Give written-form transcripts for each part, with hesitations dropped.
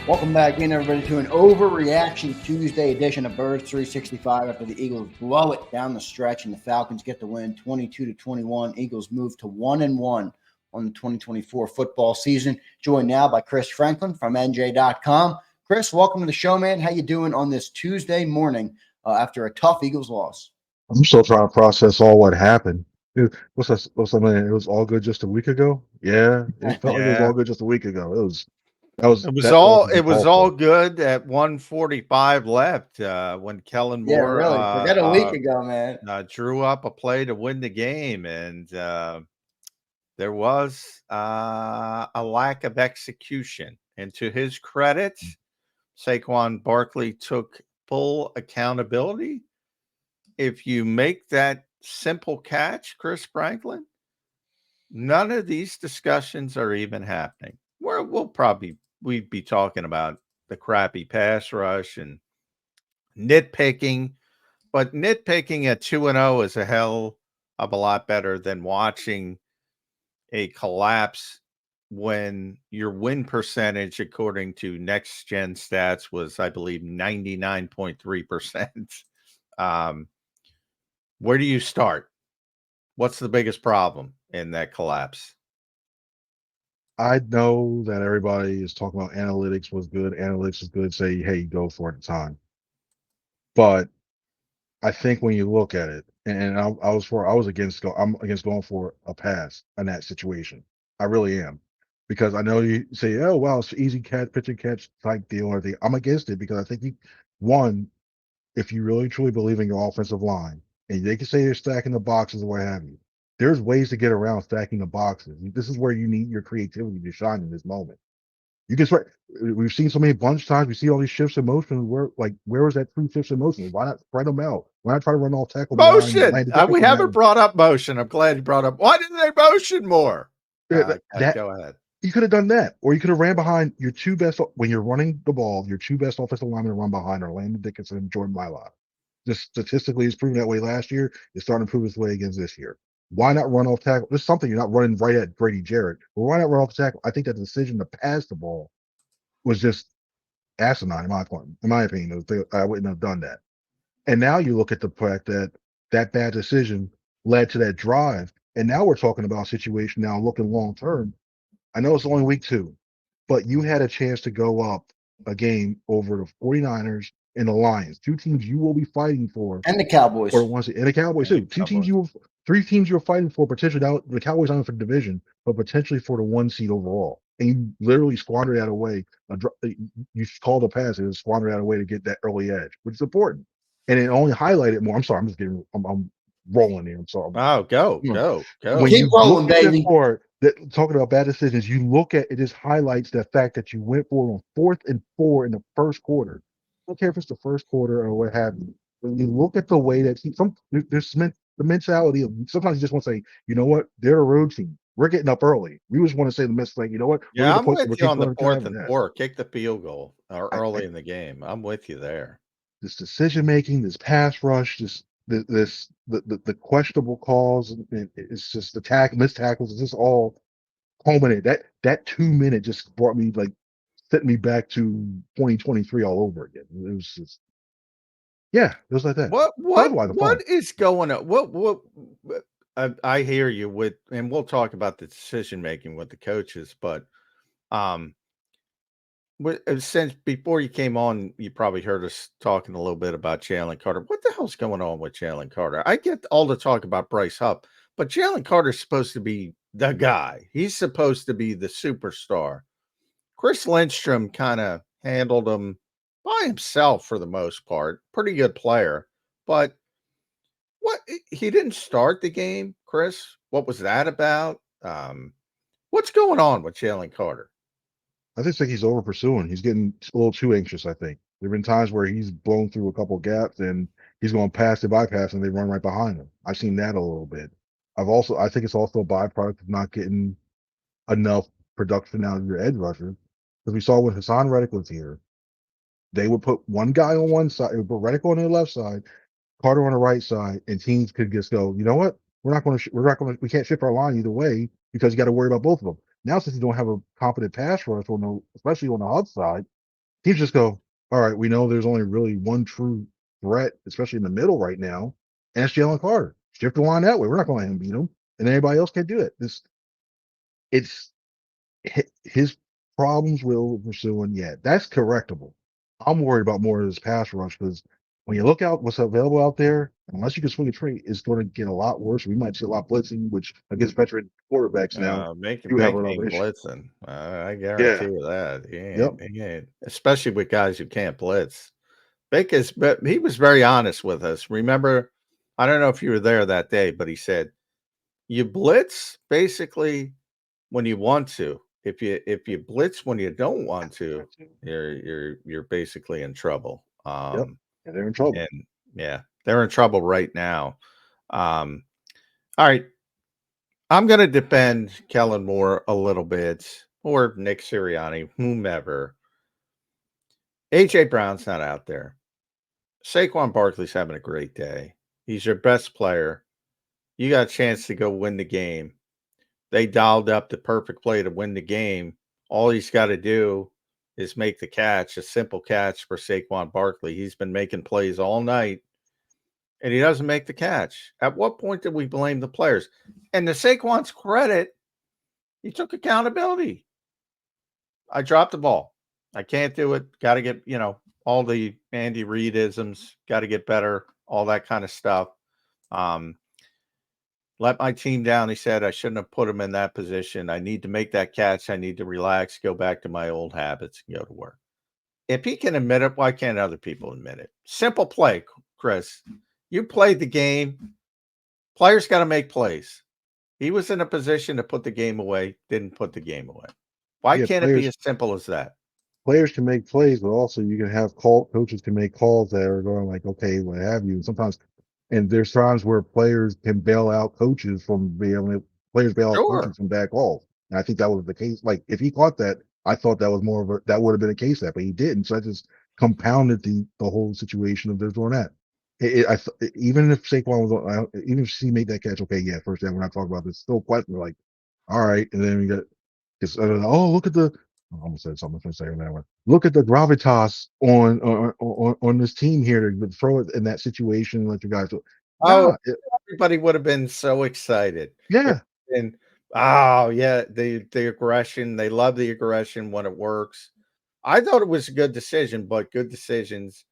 Welcome back in, everybody, to an Overreaction Tuesday edition of Birds 365 after the Eagles blow it down the stretch and the Falcons get the win 22-21. Eagles move to 1-1 on the 2024 football season. Joined now by Chris Franklin from NJ.com. Chris, welcome to the show, man. How you doing on this Tuesday morning after a tough Eagles loss? I'm still trying to process all what happened. What's something? It was all good just a week ago. Yeah, it felt like it was all good just a week ago. It was all good at 1:45 left when Kellen Moore really forget a week ago, man. Drew up a play to win the game, and there was a lack of execution. And to his credit, Saquon Barkley took full accountability. If you make that simple catch, Chris Franklin, none of these discussions are even happening. We'd be talking about the crappy pass rush and nitpicking, but nitpicking at 2-0 is a hell of a lot better than watching a collapse when your win percentage, according to Next Gen Stats, was, I believe, 99.3%. Where do you start? What's the biggest problem in that collapse? I know that everybody is talking about analytics was good. Analytics is good. Say, hey, go for it at the time. But I think when you look at it, and I'm against going for a pass in that situation. I really am, because I know you say, oh wow, it's easy pitch and catch type deal or anything. I'm against it because I think if you really truly believe in your offensive line, and they can say they're stacking the boxes or what have you, there's ways to get around stacking the boxes. This is where you need your creativity to shine in this moment. You can spread. We've seen so many bunch times. We see all these shifts in motion. Where was that true shifts in motion? Why not spread them out? Why not try to run all tackle motion? We haven't brought up motion. I'm glad you brought up. Why didn't they motion more? Go ahead. You could have done that, or you could have ran behind your two best when you're running the ball. Your two best offensive linemen to run behind are Landon Dickinson and Jordan Mailata. Just statistically, it's proven that way last year. It's starting to prove its way against this year. Why not run off tackle? There's something you're not running right at Brady Jarrett. But why not run off tackle? I think that the decision to pass the ball was just asinine, in my opinion. I wouldn't have done that. And now you look at the fact that bad decision led to that drive. And now we're talking about a situation now looking long term. I know it's only week 2, but you had a chance to go up a game over the 49ers and the Lions, 2 teams you will be fighting for. And the Cowboys. And the Cowboys too. 3 teams you were fighting for, potentially now the Cowboys aren't for the division, but potentially for the 1 seed overall. And you literally squandered that away. You called a pass and squandered that away to get that early edge, which is important. And it only highlighted more. I'm sorry, I'm rolling here. I'm sorry. Oh, go. When Keep rolling, baby. Talking about bad decisions, you look at it, just highlights the fact that you went for it on 4th and 4 in the first quarter. I don't care if it's the first quarter or what have you. When you look at the way that there's the mentality of sometimes you just want to say, you know what, they're a road team. We're getting up early. We just want to say the message like, you know what? Yeah, I'm with you on the 4th and 4. Kick the field goal early in the game. I'm with you there. This decision making, this pass rush, the questionable calls, it's just the missed tackles. It's just all culminated. That 2 minute just brought me sent me back to 2023 all over again. It was just, yeah, it was like that. What is going on? What I hear you with, and we'll talk about the decision making with the coaches, but since before you came on, you probably heard us talking a little bit about Jaylen Carter. What the hell's going on with Jaylen Carter? I get all the talk about Bryce Huff, but Jaylen Carter's supposed to be the guy. He's supposed to be the superstar. Chris Lindstrom kind of handled him by himself for the most part. Pretty good player, but he didn't start the game, Chris. What was that about? What's going on with Jaylen Carter? I just think he's over pursuing. He's getting a little too anxious, I think. There have been times where he's blown through a couple of gaps and he's going past the bypass and they run right behind him. I've seen that a little bit. I think it's also a byproduct of not getting enough production out of your edge rushers. Because we saw when Hassan Reddick was here, they would put one guy on one side, they would put Reddick on the left side, Carter on the right side, and teams could just go, you know what? We can't shift our line either way because you got to worry about both of them. Now, since you don't have a competent pass rush, especially on the Hub side, teams just go, all right, we know there's only really one true threat, especially in the middle right now, and it's Jaylen Carter. Shift the line that way. We're not going to let him beat him, and anybody else can do it. It's his problems we're pursuing. Yeah, that's correctable. I'm worried about more of this pass rush because when you look out what's available out there, unless you can swing a tree, it's going to get a lot worse. We might see a lot of blitzing, which against veteran quarterbacks now, you have another Making issue. blitzing. I guarantee Yeah. you that. Yep. He ain't, especially with guys who can't blitz. But he was very honest with us. Remember, I don't know if you were there that day, but he said, "You blitz basically when you want to. If you blitz when you don't want to, you're basically in trouble." Yep. And they're in trouble. And yeah, they're in trouble right now. All right. I'm going to defend Kellen Moore a little bit, or Nick Sirianni, whomever. A.J. Brown's not out there. Saquon Barkley's having a great day. He's your best player. You got a chance to go win the game. They dialed up the perfect play to win the game. All he's got to do is make the catch, a simple catch for Saquon Barkley. He's been making plays all night, and he doesn't make the catch. At what point did we blame the players? And to Saquon's credit, he took accountability. I dropped the ball. I can't do it. Got to get, all the Andy Reid-isms, got to get better, all that kind of stuff. Let my team down. He said I shouldn't have put him in that position. I need to make that catch. I need to relax, go back to my old habits, and go to work. If he can admit it, why can't other people admit it? Simple play, Chris. You played the game. Players got to make plays. He was in a position to put the game away, didn't put the game away. Why can't it be as simple as that? Players can make plays, but also you can have coaches can make calls that are going like, okay, what have you. And sometimes, and there's times where players can bail out coaches from players bail out coaches from bad calls. And I think that was the case. Like if he caught that, I thought that was that would have been a case that, but he didn't. So I just compounded the whole situation of there's doing that. Even if Saquon was even if he made that catch, okay, yeah, first down, we're not talking about this. Still question. We're like, all right, and then we got look at the. I almost said something. I'm say that one. Look at the gravitas on this team here to throw it in that situation and let your guys. Everybody would have been so excited. Yeah, and the aggression. They love the aggression when it works. I thought it was a good decision, but good decisions,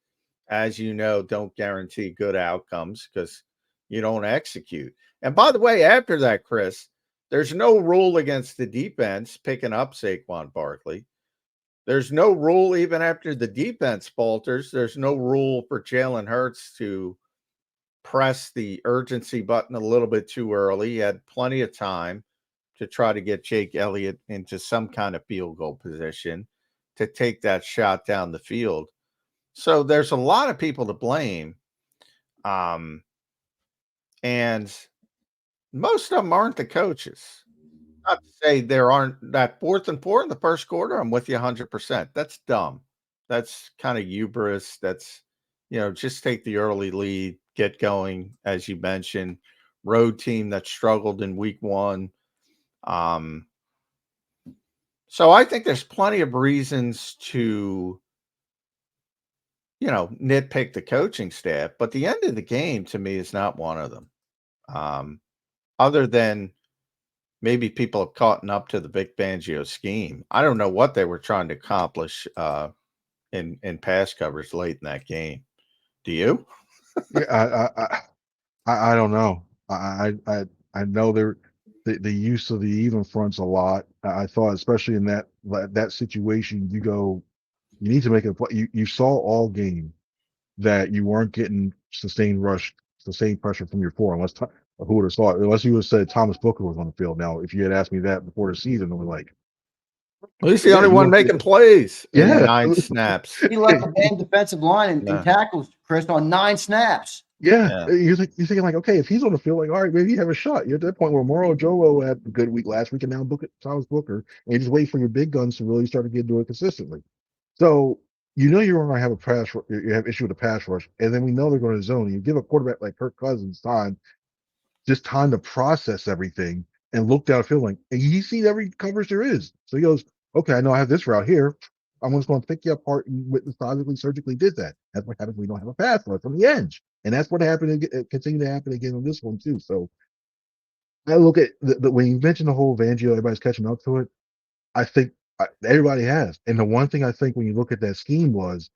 as you know, don't guarantee good outcomes because you don't execute. And by the way, after that, Chris, there's no rule against the defense picking up Saquon Barkley. There's no rule even after the defense falters. There's no rule for Jalen Hurts to press the urgency button a little bit too early. He had plenty of time to try to get Jake Elliott into some kind of field goal position to take that shot down the field. So there's a lot of people to blame. And most of them aren't the coaches. Not to say there aren't that 4th and 4 in the first quarter. I'm with you 100%. That's dumb. That's kind of hubris. That's, just take the early lead, get going, as you mentioned. Road team that struggled in week 1. So I think there's plenty of reasons to, nitpick the coaching staff, but the end of the game to me is not one of them. Other than maybe people have caught up to the Vic Fangio scheme. I don't know what they were trying to accomplish in pass coverage late in that game. Do you? Yeah, I don't know. I know the use of the even fronts a lot. I thought, especially in that situation, you need to make a play. You saw all game that you weren't getting sustained pressure from your 4, unless who would have thought, unless you would have said Thomas Booker was on the field. Now, if you had asked me that before the season, I'm like, well, he's the only one making plays. Yeah, 9 snaps. He led the damn defensive line in tackles, Chris, on 9 snaps. Yeah. You're thinking like, okay, if he's on the field, like, all right, maybe you have a shot. You're at that point where Moro Joe had a good week last week, and now Thomas Booker, and you just wait for your big guns to really start to get into it consistently. So you're going to have you have issue with the pass rush, and then we know they're going to zone. You give a quarterback like Kirk Cousins time to process everything and look downfield, and he sees every coverage there is. So he goes, okay, I know I have this route here. I'm just going to pick you apart and methodically, surgically did that. That's what happens when we don't have a pass rush from the edge. And that's what happened. It continued to happen again on this one, too. So I look at when you mentioned the whole Fangio, everybody's catching up to it. I think everybody has. And the one thing I think when you look at that scheme was,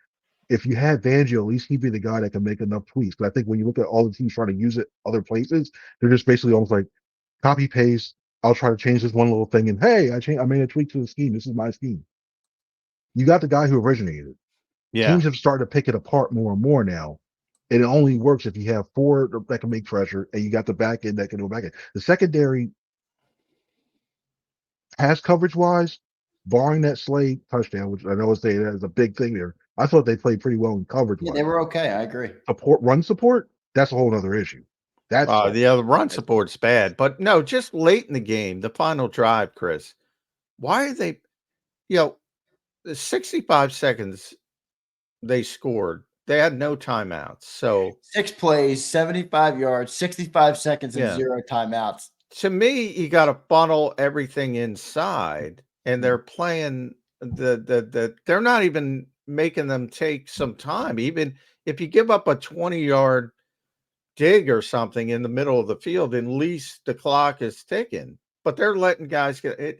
if you had Fangio, at least he'd be the guy that can make enough tweaks. But I think when you look at all the teams trying to use it other places, they're just basically almost like copy paste. I'll try to change this one little thing, and hey, I made a tweak to the scheme. This is my scheme. You got the guy who originated it. Yeah. Teams have started to pick it apart more and more now. And it only works if you have four that can make pressure, and you got the back end that can go back end. The secondary, pass coverage wise, barring that Slade touchdown, which I know is a big thing there. I thought they played pretty well in coverage. Yeah, they were okay. I agree. Run support, that's a whole other issue. That's the other run support's bad, but no, just late in the game, the final drive, Chris. Why are they, the 65 seconds they scored, they had no timeouts. So 6 plays, 75 yards, 65 seconds, and 0 timeouts. To me, you got to funnel everything inside, and they're playing they're not even making them take some time. Even if you give up a 20-yard dig or something in the middle of the field, at least the clock is ticking. But they're letting guys get it.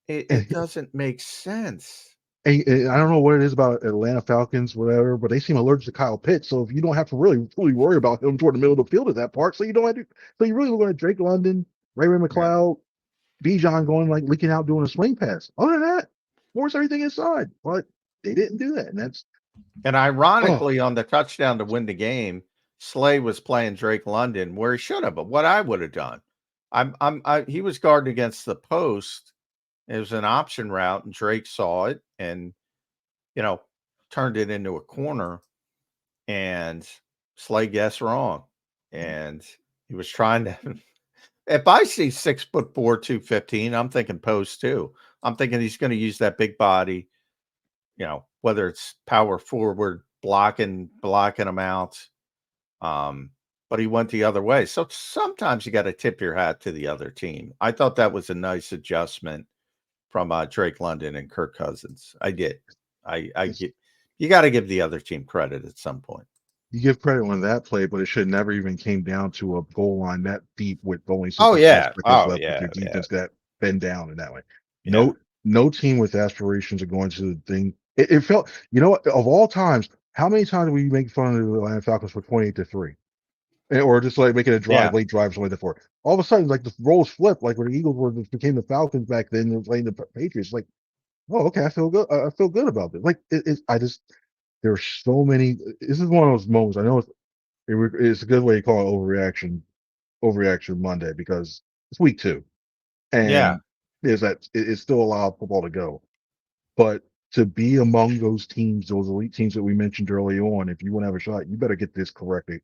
It doesn't make sense. I don't know what it is about Atlanta Falcons, whatever, but they seem allergic to Kyle Pitts. So if you don't have to really worry about him toward the middle of the field at that part, so you don't have to. So you really look at Drake London, Ray-Ray McCloud, Bijan going like leaking out doing a swing pass. Other than that, force everything inside. But they didn't do that, and ironically, on the touchdown to win the game, Slay was playing Drake London where he should have. But what I would have done, he was guarded against the post. It was an option route, and Drake saw it and, turned it into a corner, and Slay guessed wrong. And he was trying to – if I see 6'4", 215, I'm thinking post too. I'm thinking he's going to use that big body, whether it's power forward, blocking him out. But he went the other way. So sometimes you got to tip your hat to the other team. I thought that was a nice adjustment from Drake London and Kirk Cousins. I did. You got to give the other team credit at some point. You give credit on that play, but it should never even came down to a goal line that deep with only left with your defense got bend down in that way. No team with aspirations of going to the thing. It felt, of all times, how many times did we make fun of the Atlanta Falcons for 28-3? Or just like making a late drive, something like that for it. All of a sudden, like the roles flipped, like when the Eagles became the Falcons back then and playing the Patriots. Like, oh, okay, I feel good. I feel good about it. Like, there are so many. This is one of those moments. I know it's a good way to call it overreaction Monday, because it's week 2, and it's still a lot of football to go. But to be among those teams, those elite teams that we mentioned early on, if you want to have a shot, you better get this corrected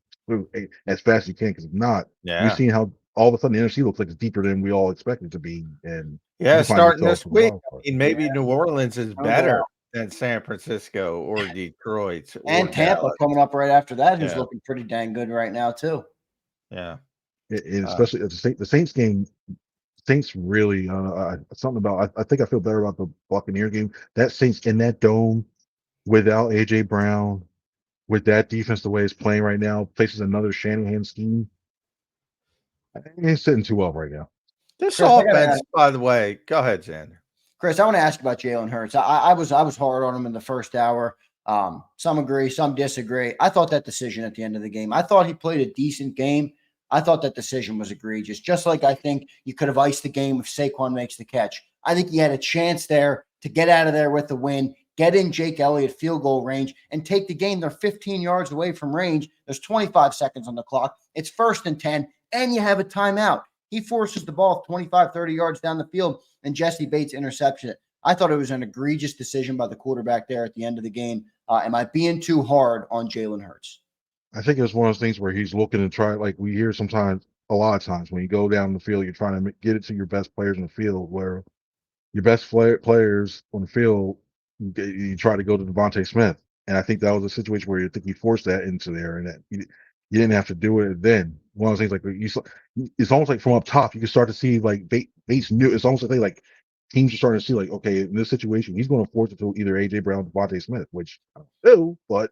as fast as you can, because if not, we've seen how all of a sudden the NFC looks like it's deeper than we all expected it to be. And starting this week, maybe New Orleans is better than San Francisco or Detroit and Tampa coming up right after that, who's looking pretty dang good right now too. Yeah, especially the Saints game. Saints really something about. I think I feel better about the Buccaneer game. That Saints in that dome without AJ Brown, with that defense the way it's playing right now, faces another Shanahan scheme. I think it's sitting too well right now. This offense, by the way, go ahead, Zander. Chris, I want to ask about Jalen Hurts. I was hard on him in the first hour. Some agree, some disagree. I thought that decision at the end of the game, I thought he played a decent game. I thought that decision was egregious. Just like I think you could have iced the game if Saquon makes the catch. I think he had a chance there to get out of there with the win, get in Jake Elliott field goal range, and take the game. They're 15 yards away from range. There's 25 seconds on the clock. It's 1st and 10, and you have a timeout. He forces the ball 25, 30 yards down the field, and Jesse Bates intercepts it. I thought it was an egregious decision by the quarterback there at the end of the game. Am I being too hard on Jalen Hurts? I think it's one of those things where he's looking to try, like we hear sometimes, a lot of times when you go down the field, you're trying to get it to your best players in the field, where your best players on the field, you try to go to Devontae Smith. And I think that was a situation where you think he forced that into there, and that you didn't have to do it then. One of those things, like it's almost like from up top, you can start to see like Bates knew. It's almost like teams are starting to see like, okay, in this situation, he's going to force it to either AJ Brown or Devontae Smith, which I don't know, but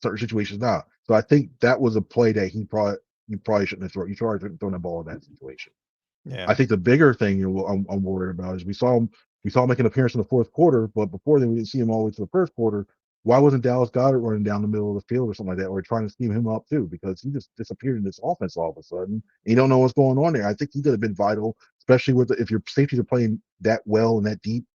certain situations not. So I think that was a play that you probably shouldn't have thrown. You probably shouldn't have thrown the ball in that situation. Yeah. I think the bigger thing I'm worried about is we saw him make an appearance in the fourth quarter, but before then we didn't see him all the way to the first quarter. Why wasn't Dallas Goedert running down the middle of the field or something like that, or trying to scheme him up too? Because he just disappeared in this offense all of a sudden. You don't know what's going on there. I think he could have been vital, especially if your safeties are playing that well and that deep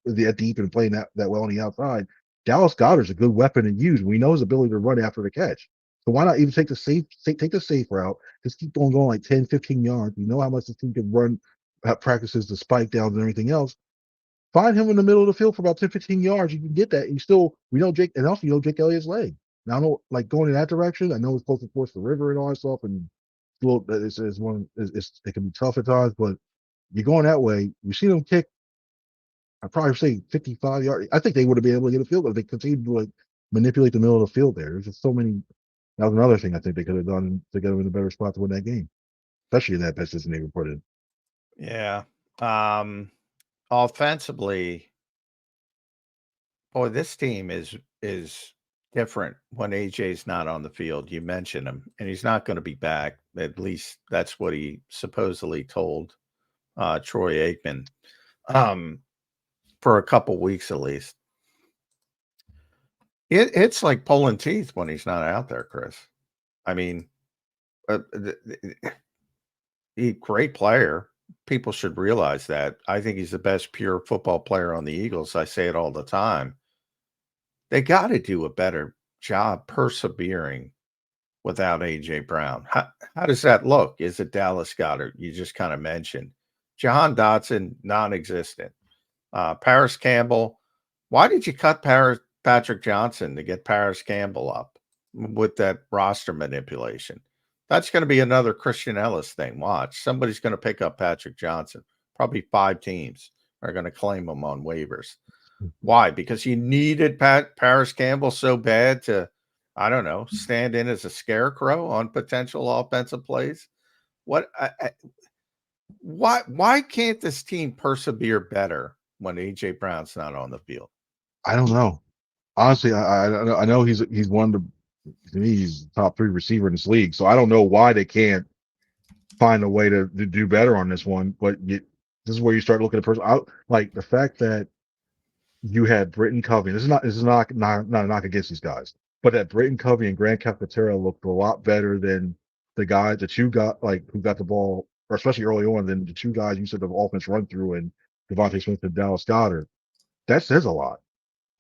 and playing that well on the outside. Dallas Goedert's a good weapon to use. We know his ability to run after the catch. So why not even take the safe route? Just keep on going like 10, 15 yards. We know how much the team can run, practices the spike downs and everything else. Find him in the middle of the field for about 10, 15 yards. You can get that. We know Jake, and also Jake Elliott's leg. Now I know, like going in that direction. I know it's supposed to force the river and all that stuff, and it can be tough at times. But you're going that way. You see them kick. I'd probably say 55 yards. I think they would have been able to get a field goal if they continued to like manipulate the middle of the field there. There's just so many. That was another thing I think they could have done to get them in a better spot to win that game, especially in that position they were put in. Yeah. Offensively, boy, this team is different when AJ's not on the field. You mentioned him, and he's not going to be back. At least that's what he supposedly told Troy Aikman for a couple weeks at least. It's like pulling teeth when he's not out there, Chris. I mean, great player. People should realize that. I think he's the best pure football player on the Eagles. I say it all the time. They got to do a better job persevering without AJ Brown. How does that look? Is it Dallas Goedert? You just kind of mentioned. Jahan Dotson, non-existent. Paris Campbell. Why did you cut Patrick Johnson to get Paris Campbell up with that roster manipulation? That's going to be another Christian Ellis thing. Watch. Somebody's going to pick up Patrick Johnson. Probably 5 teams are going to claim him on waivers. Why? Because you needed Paris Campbell so bad to, I don't know, stand in as a scarecrow on potential offensive plays. Why can't this team persevere better when AJ Brown's not on the field? I don't know. Honestly, I know he's one of the, to me, he's the top 3 receiver in this league. So I don't know why they can't find a way to do better on this one. But this is where you start looking at person. Like the fact that you had Britton Covey. This is not a knock against these guys, but that Britton Covey and Grant Calcaterra looked a lot better than the 2 got like who got the ball, or especially early on, than the 2 guys you said the offense run through and Devontae Smith and Dallas Goedert. That says a lot.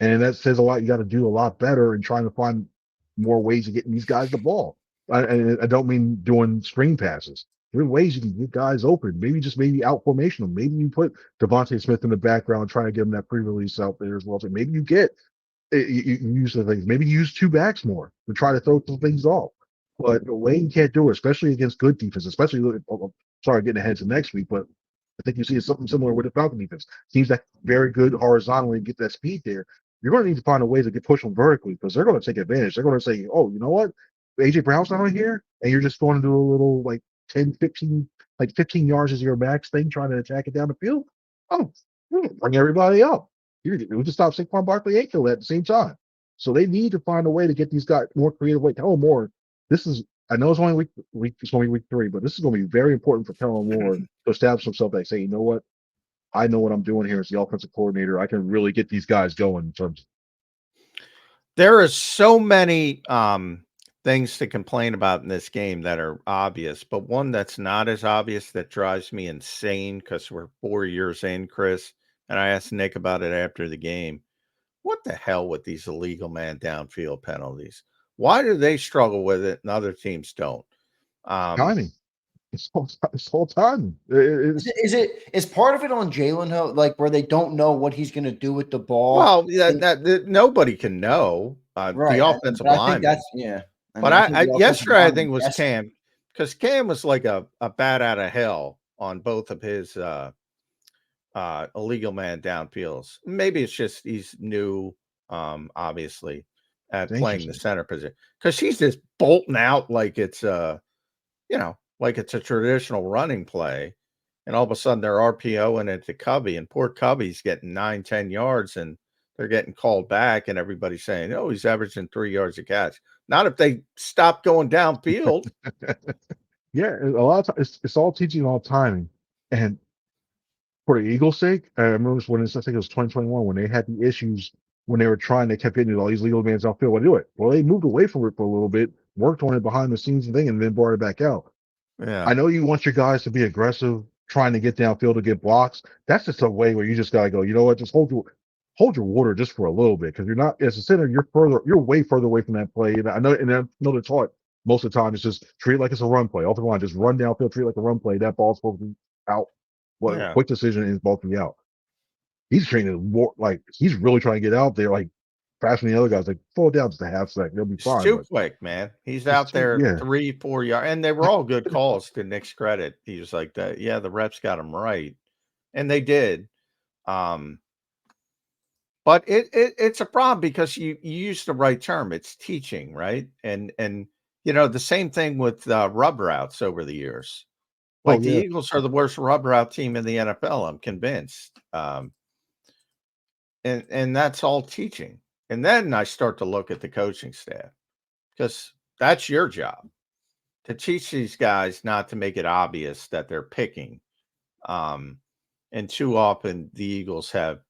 And that says a lot. You got to do a lot better in trying to find more ways of getting these guys the ball. I don't mean doing screen passes. There are ways you can get guys open. Maybe out formation them. Maybe you put Devontae Smith in the background, trying to give him that pre-release out there as well. So maybe you use the things. Maybe you use 2 backs more to try to throw some things off. But the way you can't do it, especially against good defense, getting ahead to next week, but I think you see something similar with the Falcon defense. Teams that very good horizontally and get that speed there. You're going to need to find a way to push them vertically because they're going to take advantage. They're going to say, oh, you know what? AJ Brown's not here. And you're just going to do a little like 10, 15, like 15 yards as your max thing, trying to attack it down the field. Oh, bring everybody up. We just stop Saquon Barkley and kill at the same time. So they need to find a way to get these guys more creative. Tell Moore, I know it's only it's only week 3, but this is going to be very important for Kellen Moore to establish himself. They say, you know what? I know what I'm doing here as the offensive coordinator. I can really get these guys going. There are so many things to complain about in this game that are obvious, but one that's not as obvious that drives me insane because we're 4 years in, Chris, and I asked Nick about it after the game. What the hell with these illegal man downfield penalties? Why do they struggle with it and other teams don't? Timing. It's whole time. Is part of it on Jaylen, like where they don't know what he's going to do with the ball? Well, that nobody can know. Right. The offensive lineman. But yesterday I think was Cam, because Cam was like a bat out of hell on both of his illegal man downfields. Maybe it's just he's new, obviously, at playing the center position because he's just bolting out like it's like it's a traditional running play. and all of a sudden they're RPOing it to Cubby, and poor Cubby's getting 9-10 yards, and they're getting called back, and everybody's saying, "Oh, he's averaging 3 yards a catch." Not if they stop going downfield. Yeah, a lot of times it's all teaching, all timing. And for the Eagles' sake, I remember when I think it was 2021 when they had the issues when they were trying, they kept getting all these legal bands outfield. Well, do it. Well, they moved away from it for a little bit, worked on it behind the scenes and thing, and then brought it back out. Yeah. I know you want your guys to be aggressive, trying to get downfield to get blocks. That's just a way where you just gotta go, you know what, just hold your water just for a little bit, because you're not, as a center, you're way further away from that play. And I know they're taught most of the time it's just treat it like it's a run play. Off the line, just run downfield, treat it like a run play. That ball's supposed to be out. Well, Yeah. quick decision is supposed to be out. He's training more like he's really trying to get out there like faster than the other guys. Like slow it down just a half second, they'll be It's fine. too But quick, man. He's it's out too- there yeah. 3-4 yards, and they were all good calls to Nick's credit. He was like, "That, yeah, the reps got him right," and they did. But it's a problem because you use the right term. It's teaching, right? And the same thing with rub routes over the years. Like the yeah. Eagles are the worst rub route team in the NFL. I'm convinced. And that's all teaching. And then I start to look at the coaching staff, because that's your job to teach these guys not to make it obvious that they're picking. And too often the Eagles have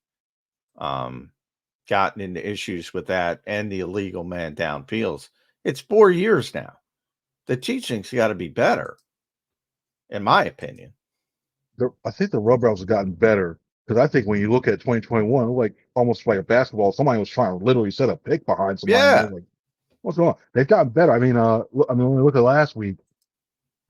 gotten into issues with that and the illegal man downfields. It's 4 years now. The teaching's got to be better, in my opinion. I think the rub routes have gotten better, because I think when you look at 2021, like almost like a basketball, somebody was trying to literally set a pick behind somebody. Yeah. And I was like, what's going on? They've gotten better. I mean, when we look at last week,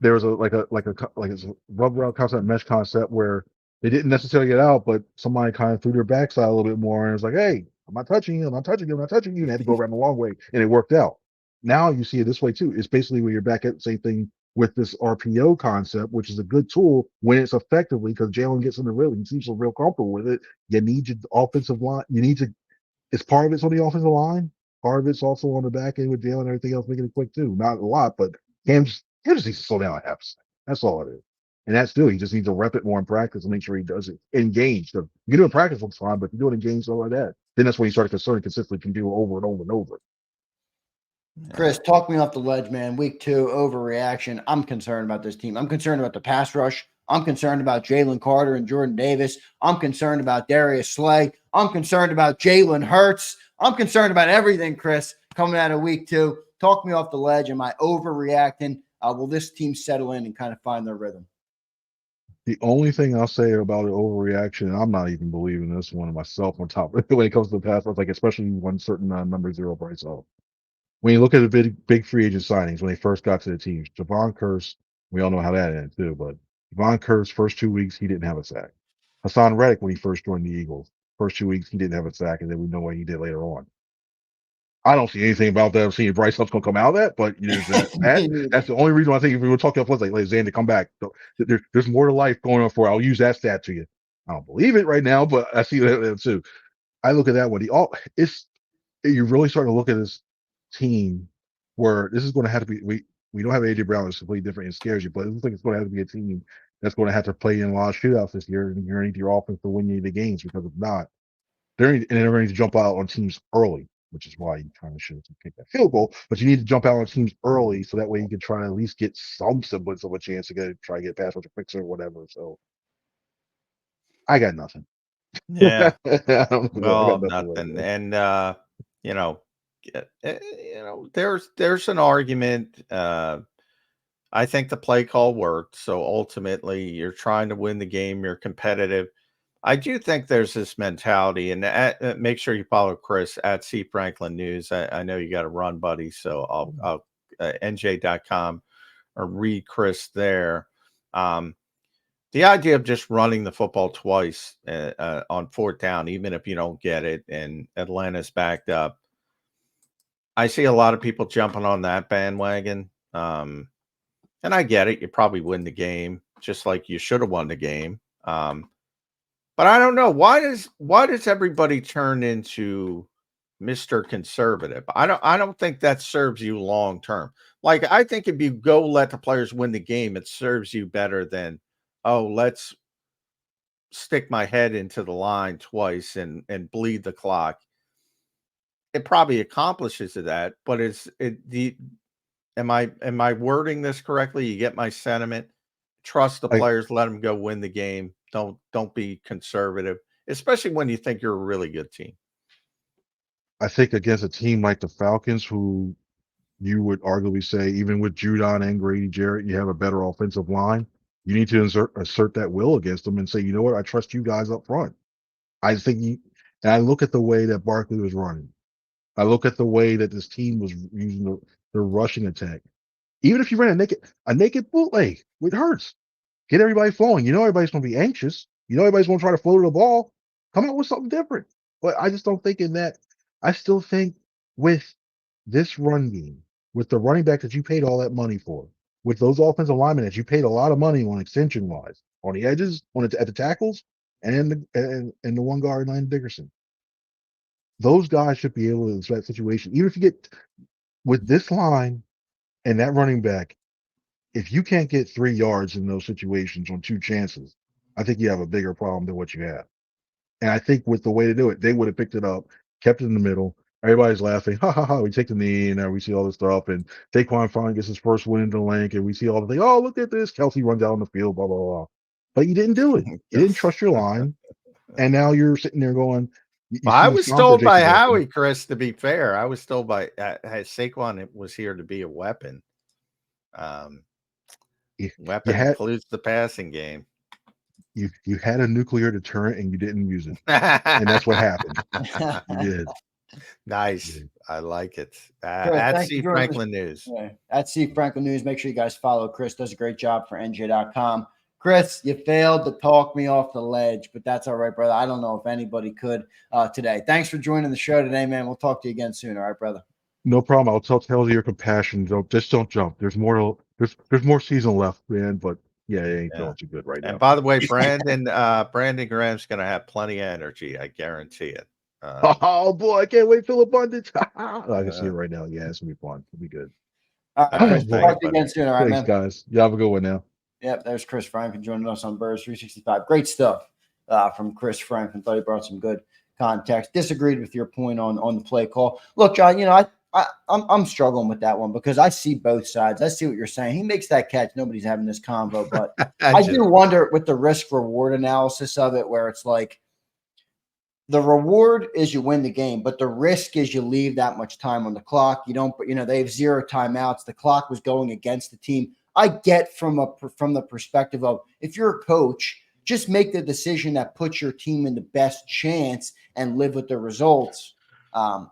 there was a rub route concept, mesh concept where they didn't necessarily get out, but somebody kind of threw their backside a little bit more and it was like, hey, I'm not touching you, I'm not touching you, I'm not touching you. And they had to go around the long way, and it worked out. Now you see it this way too. It's basically where you're back at the same thing with this RPO concept, which is a good tool when it's effectively, because Jaylen gets in the rhythm. He seems real comfortable with it. You need your offensive line. It's part of it's on the offensive line. Part of it's also on the back end with Jaylen and everything else, making it quick too. Not a lot, but Cam just needs to slow down a half a second. That's all it is. And that's still, he just needs to rep it more in practice and make sure he does it in games. You can do it in practice looks fine, but if you do it in games, stuff like that, then that's when you start concerned consistently can do it over and over and over. Chris, talk me off the ledge, man. Week 2, overreaction. I'm concerned about this team. I'm concerned about the pass rush. I'm concerned about Jaylen Carter and Jordan Davis. I'm concerned about Darius Slay. I'm concerned about Jalen Hurts. I'm concerned about everything, Chris, coming out of week 2. Talk me off the ledge. Am I overreacting? Will this team settle in and kind of find their rhythm? The only thing I'll say about an overreaction, and I'm not even believing this one myself on top when it comes to the pass rush, like especially when certain number 0 price off. When you look at the big free agent signings when they first got to the team, Javon Curse, we all know how that ended too, but Javon Curse, first 2 weeks, he didn't have a sack. Hassan Reddick, when he first joined the Eagles, first 2 weeks, he didn't have a sack, and then we know what he did later on. I don't see anything about that. I'm seeing Bryce Huff's going to come out of that, but there's that's the only reason I think if we were talking about like Zander, come back. There's more to life going on for. I'll use that stat to you. I don't believe it right now, but I see that too. I look at that one. You're really starting to look at this team where this is going to have to be. We don't have AJ Brown. It's completely different. It scares you, but it looks like it's going to have to be a team that's going to have to play in a lot of shootouts this year, and you're going to need your offense to win you the games, because if not, they're going to jump out on teams early, which is why you kind of should take that field goal. But you need to jump out on teams early, so that way you can try to at least get some semblance of a chance to try to get past with a fixer or whatever. So I got nothing. Yeah. I got Well, nothing. nothing. And there's an argument. I think the play call worked. So ultimately, you're trying to win the game. You're competitive. I do think there's this mentality, and make sure you follow Chris at C Franklin News. I know you got to run, buddy. So I'll nj.com or read Chris there. The idea of just running the football twice on 4th down, even if you don't get it, and Atlanta's backed up. I see a lot of people jumping on that bandwagon. And I get it. You probably win the game, just like you should have won the game. But I don't know. Why does everybody turn into Mr. Conservative? I don't think that serves you long term. Like, I think if you go let the players win the game, it serves you better than oh, let's stick my head into the line twice and bleed the clock. It probably accomplishes that, but am I wording this correctly? You get my sentiment. Trust the players, let them go win the game. Don't be conservative, especially when you think you're a really good team. I think against a team like the Falcons, who you would arguably say, even with Judon and Grady Jarrett, you have a better offensive line. You need to assert that will against them and say, you know what, I trust you guys up front. I think and I look at the way that Barkley was running. I look at the way that this team was using the rushing attack. Even if you ran a naked bootleg with Hurts, get everybody flowing. You know everybody's going to be anxious. You know everybody's going to try to float the ball. Come out with something different. But I just don't think in that. I still think with this run game, with the running back that you paid all that money for, with those offensive linemen that you paid a lot of money on extension wise, on the edges, at the tackles, and the one guard, Landon Dickerson. Those guys should be able to, in that situation, even if you get with this line and that running back, if you can't get 3 yards in those situations on 2 chances, I think you have a bigger problem than what you have. And I think with the way to do it, they would have picked it up, kept it in the middle. Everybody's laughing. Ha ha ha. We take the knee and we see all this stuff. And Saquon finally gets his first win in the link. And we see all the things. Oh, look at this. Kelsey runs out on the field, blah, blah, blah. But you didn't do it. You didn't trust your line. And now you're sitting there going, I was told by Howie, Chris, to be fair, I was told by Saquon was here to be a weapon. Weapon includes the passing game. You had a nuclear deterrent and you didn't use it. And that's what happened. You did. Nice. I like it. At C Franklin News. Yeah. At C Franklin News. Make sure you guys follow Chris. Does a great job for NJ.com. Chris, you failed to talk me off the ledge, but that's all right, brother. I don't know if anybody could today. Thanks for joining the show today, man. We'll talk to you again soon. All right, brother. No problem. I'll tell tales of your compassion. Don't jump. There's more season left, man. But yeah, it ain't feeling too good right now. And by the way, Brandon Graham's going to have plenty of energy. I guarantee it. Oh boy, I can't wait for abundance. I can see it right now. Yeah, it's gonna be fun. It'll be good. All right, Chris. Talk to you again soon. All right, thanks, guys. You have a good one now. Yep, there's Chris Franklin joining us on Birds 365. Great stuff from Chris Franklin. Thought he brought some good context. Disagreed with your point on the play call. Look, John, I'm struggling with that one because I see both sides. I see what you're saying. He makes that catch. Nobody's having this convo, but I do wonder with the risk reward analysis of it, where it's like the reward is you win the game, but the risk is you leave that much time on the clock. You don't, they have 0 timeouts. The clock was going against the team. I get from the perspective of if you're a coach, just make the decision that puts your team in the best chance and live with the results. And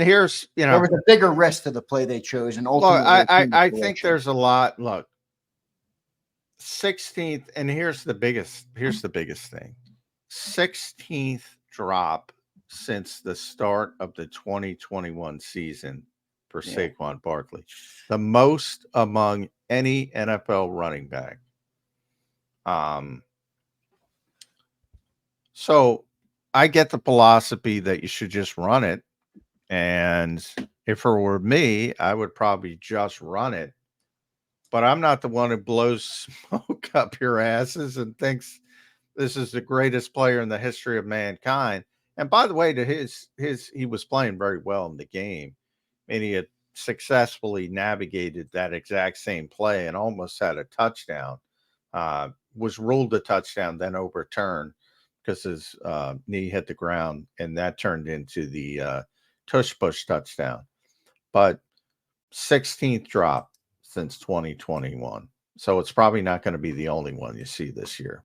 here's there was a bigger risk to the play they chose, and ultimately, I think there's a lot. Look, 16th, and here's the biggest thing: 16th drop since the start of the 2021 season for Saquon Barkley, the most among any NFL running back. So I get the philosophy that you should just run it. And if it were me, I would probably just run it. But I'm not the one who blows smoke up your asses and thinks this is the greatest player in the history of mankind. And by the way, he was playing very well in the game. And he had successfully navigated that exact same play and almost had a touchdown. Was ruled a touchdown, then overturned because his knee hit the ground, and that turned into the tush-push touchdown. But 16th drop since 2021. So it's probably not going to be the only one you see this year.